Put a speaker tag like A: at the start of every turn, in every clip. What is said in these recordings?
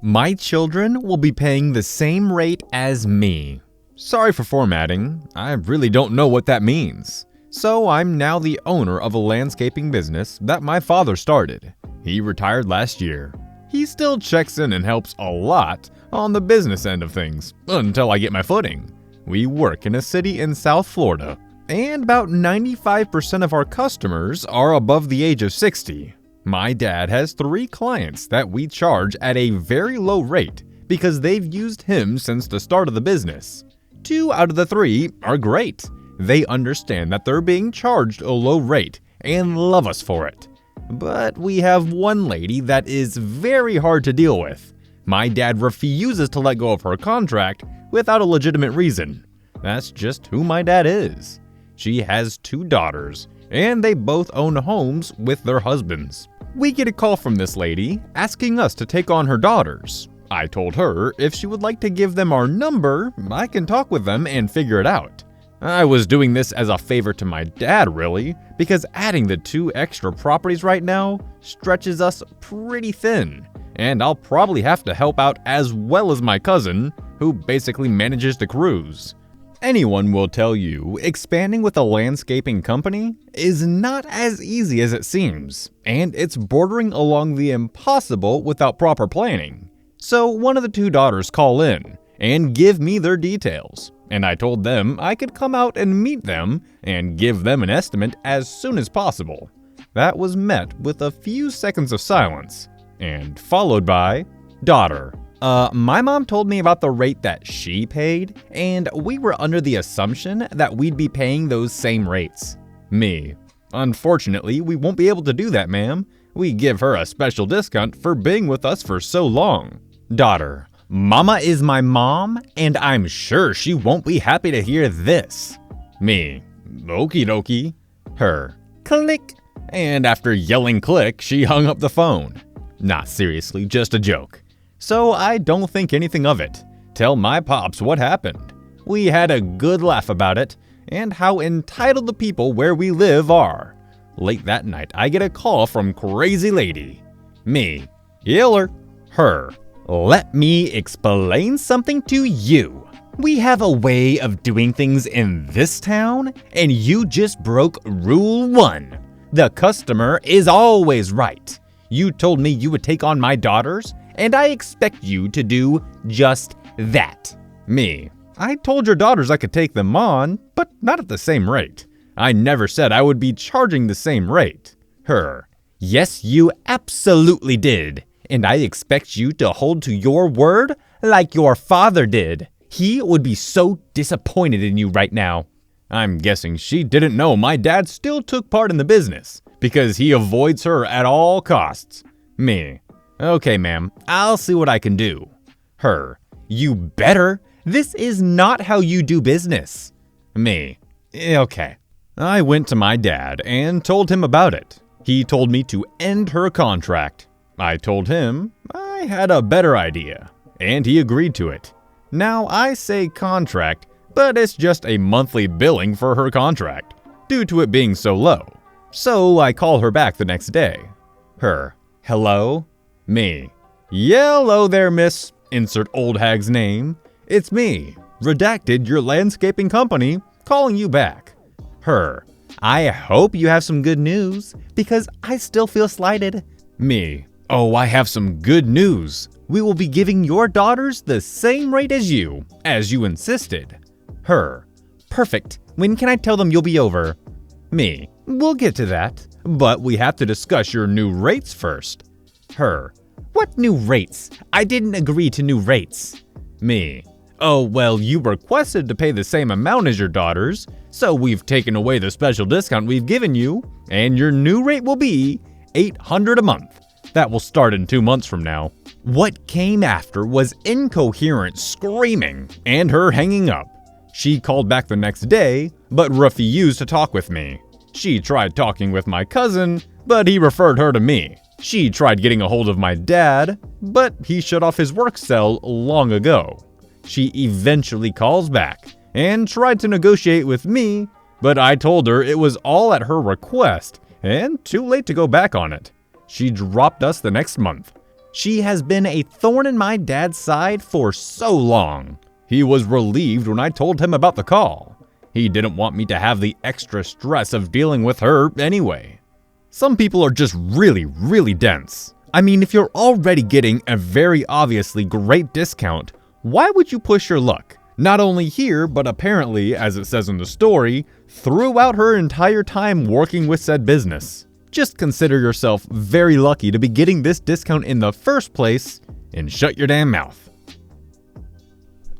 A: My children will be paying the same rate as me. Sorry for formatting, I really don't know what that means. So I'm now the owner of a landscaping business that my father started. He retired last year. He still checks in and helps a lot on the business end of things until I get my footing. We work in a city in South Florida, and about 95% of our customers are above the age of 60. My dad has 3 clients that we charge at a very low rate because they've used him since the start of the business. 2 out of the 3 are great. They understand that they're being charged a low rate and love us for it. But we have one lady that is very hard to deal with. My dad refuses to let go of her contract without a legitimate reason. That's just who my dad is. She has 2 daughters, and they both own homes with their husbands. We get a call from this lady asking us to take on her daughters. I told her if she would like to give them our number, I can talk with them and figure it out. I was doing this as a favor to my dad, really, because adding the 2 extra properties right now stretches us pretty thin, and I'll probably have to help out as well as my cousin, who basically manages the cruise. Anyone will tell you expanding with a landscaping company is not as easy as it seems, and it's bordering along the impossible without proper planning. So one of the 2 daughters call in and give me their details, and I told them I could come out and meet them and give them an estimate as soon as possible. That was met with a few seconds of silence, and followed by, "Daughter, my mom told me about the rate that she paid, and we were under the assumption that we'd be paying those same rates." Me: "Unfortunately, we won't be able to do that, ma'am. We give her a special discount for being with us for so long." Daughter: "Mama is my mom, and I'm sure she won't be happy to hear this." Me: "Okie dokie." Her: "Click." And after yelling click, she hung up the phone. Nah, seriously, just a joke. So I don't think anything of it. Tell my pops what happened. We had a good laugh about it, and how entitled the people where we live are. Late that night, I get a call from crazy lady. Me: "Healer." Her: "Let me explain something to you. We have a way of doing things in this town, and you just broke rule 1. The customer is always right. You told me you would take on my daughters, and I expect you to do just that." Me: "I told your daughters I could take them on, but not at the same rate. I never said I would be charging the same rate." Her: "Yes, you absolutely did. And I expect you to hold to your word like your father did. He would be so disappointed in you right now." I'm guessing she didn't know my dad still took part in the business, because he avoids her at all costs. Me: "Okay, ma'am, I'll see what I can do." Her: "You better. This is not how you do business." Me: "Okay." I went to my dad and told him about it. He told me to end her contract. I told him I had a better idea, and he agreed to it. Now I say contract, but it's just a monthly billing for her contract, due to it being so low. So I call her back the next day. Her: "Hello?" Me: "Yellow there, miss. Insert old hag's name. It's me, redacted your landscaping company, calling you back." Her: "I hope you have some good news, because I still feel slighted." Me: "Oh, I have some good news. We will be giving your daughters the same rate as you insisted." Her: "Perfect. When can I tell them you'll be over?" Me: "We'll get to that, but we have to discuss your new rates first." Her: "What new rates? I didn't agree to new rates." Me: "Oh, well, you requested to pay the same amount as your daughters, so we've taken away the special discount we've given you, and your new rate will be $800 a month. That will start in 2 months from now." What came after was incoherent screaming and her hanging up. She called back the next day, but refused to talk with me. She tried talking with my cousin, but he referred her to me. She tried getting a hold of my dad, but he shut off his work cell long ago. She eventually calls back and tried to negotiate with me, but I told her it was all at her request and too late to go back on it. She dropped us the next month. She has been a thorn in my dad's side for so long. He was relieved when I told him about the call. He didn't want me to have the extra stress of dealing with her anyway. Some people are just really dense. I mean, if you're already getting a very obviously great discount, why would you push your luck? Not only here, but apparently, as it says in the story, throughout her entire time working with said business. Just consider yourself very lucky to be getting this discount in the first place, and shut your damn mouth.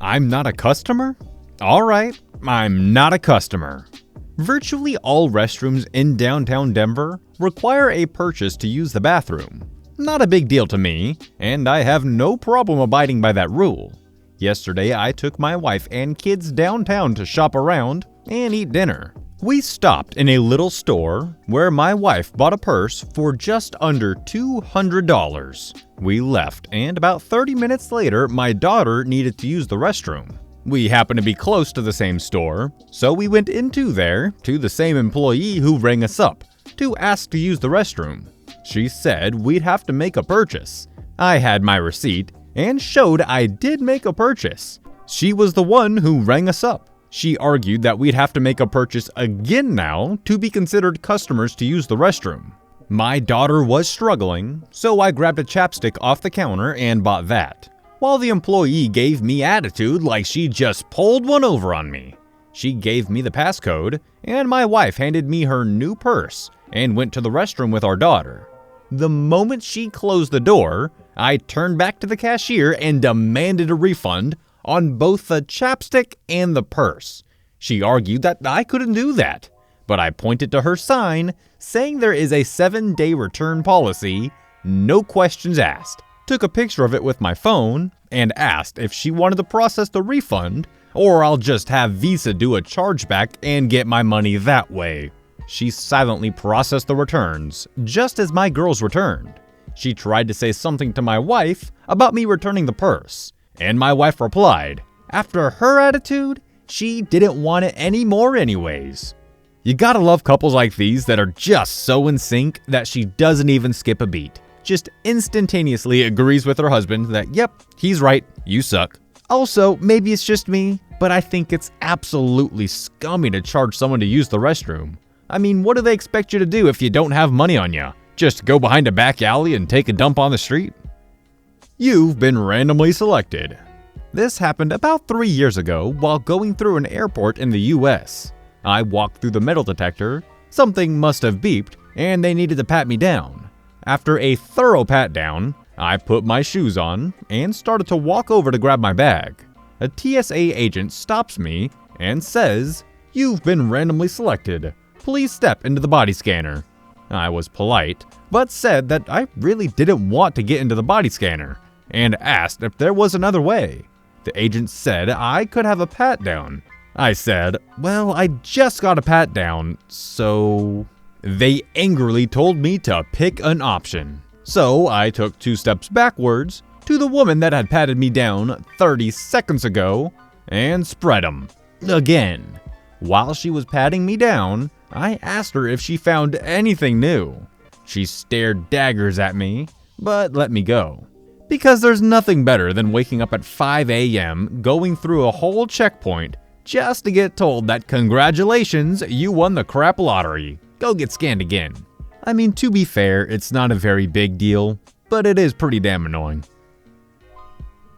A: I'm not a customer? Alright, I'm not a customer. Virtually all restrooms in downtown Denver require a purchase to use the bathroom. Not a big deal to me, and I have no problem abiding by that rule. Yesterday, I took my wife and kids downtown to shop around and eat dinner. We stopped in a little store where my wife bought a purse for just under $200. We left, and about 30 minutes later, my daughter needed to use the restroom. We happened to be close to the same store, so we went into there to the same employee who rang us up to ask to use the restroom. She said we'd have to make a purchase. I had my receipt and showed I did make a purchase. She was the one who rang us up. She argued that we'd have to make a purchase again now to be considered customers to use the restroom. My daughter was struggling, so I grabbed a chapstick off the counter and bought that, while the employee gave me attitude like she just pulled one over on me. She gave me the passcode, and my wife handed me her new purse and went to the restroom with our daughter. The moment she closed the door, I turned back to the cashier and demanded a refund on both the chapstick and the purse. She argued that I couldn't do that, but I pointed to her sign saying there is a 7-day return policy, no questions asked. Took a picture of it with my phone and asked if she wanted to process the refund or I'll just have Visa do a chargeback and get my money that way. She silently processed the returns, just as my girls returned. She tried to say something to my wife about me returning the purse, and my wife replied, after her attitude, she didn't want it anymore anyways. You gotta love couples like these that are just so in sync that she doesn't even skip a beat. Just instantaneously agrees with her husband that, yep, he's right, you suck. Also, maybe it's just me, but I think it's absolutely scummy to charge someone to use the restroom. I mean, what do they expect you to do if you don't have money on you? Just go behind a back alley and take a dump on the street? You've been randomly selected. This happened about 3 years ago while going through an airport in the US. I walked through the metal detector, something must have beeped, and they needed to pat me down. After a thorough pat down, I put my shoes on and started to walk over to grab my bag. A TSA agent stops me and says, "You've been randomly selected. Please step into the body scanner." I was polite, but said that I really didn't want to get into the body scanner and asked if there was another way. The agent said I could have a pat down. I said, well, I just got a pat down, so... They angrily told me to pick an option. So I took 2 steps backwards to the woman that had patted me down 30 seconds ago and spread 'em again. While she was patting me down, I asked her if she found anything new. She stared daggers at me, but let me go. Because there's nothing better than waking up at 5 a.m., going through a whole checkpoint just to get told that congratulations, you won the crap lottery. Go get scanned again. I mean, to be fair, it's not a very big deal, but it is pretty damn annoying.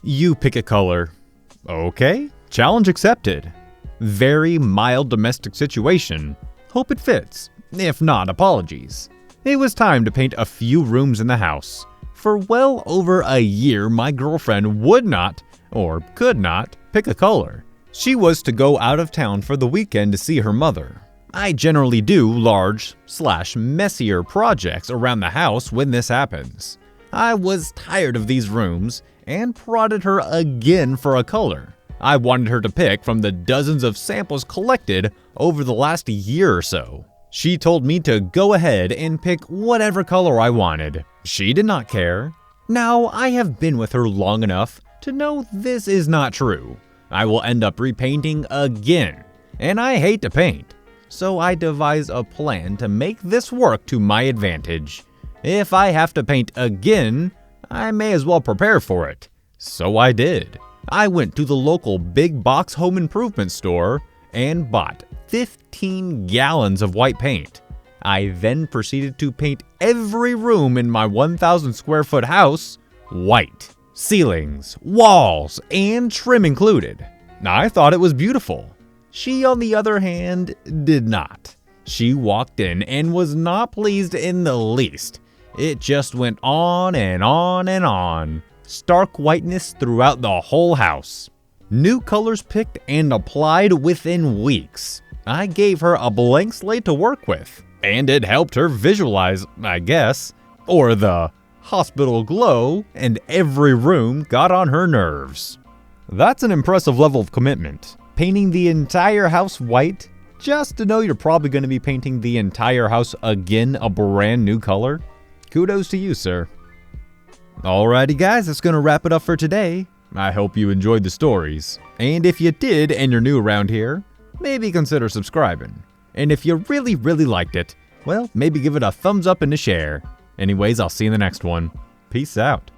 A: You pick a color. Okay, challenge accepted. Very mild domestic situation. Hope it fits. If not, apologies. It was time to paint a few rooms in the house. For well over a year, my girlfriend would not, or could not, pick a color. She was to go out of town for the weekend to see her mother. I generally do large/messier projects around the house when this happens. I was tired of these rooms and prodded her again for a color. I wanted her to pick from the dozens of samples collected over the last year or so. She told me to go ahead and pick whatever color I wanted. She did not care. Now, I have been with her long enough to know this is not true. I will end up repainting again, and I hate to paint. So I devise a plan to make this work to my advantage. If I have to paint again, I may as well prepare for it. So I did. I went to the local big box home improvement store and bought 15 gallons of white paint. I then proceeded to paint every room in my 1,000 square foot house white. Ceilings, walls, and trim included. I thought it was beautiful. She, on the other hand, did not. She walked in and was not pleased in the least. It just went on and on and on. Stark whiteness throughout the whole house. New colors picked and applied within weeks. I gave her a blank slate to work with, and it helped her visualize, I guess, or the hospital glow, and every room got on her nerves. That's an impressive level of commitment. Painting the entire house white, just to know you're probably going to be painting the entire house again a brand new color. Kudos to you, sir. Alrighty guys, that's going to wrap it up for today. I hope you enjoyed the stories. And if you did and you're new around here, maybe consider subscribing. And if you really liked it, well, maybe give it a thumbs up and a share. Anyways, I'll see you in the next one. Peace out.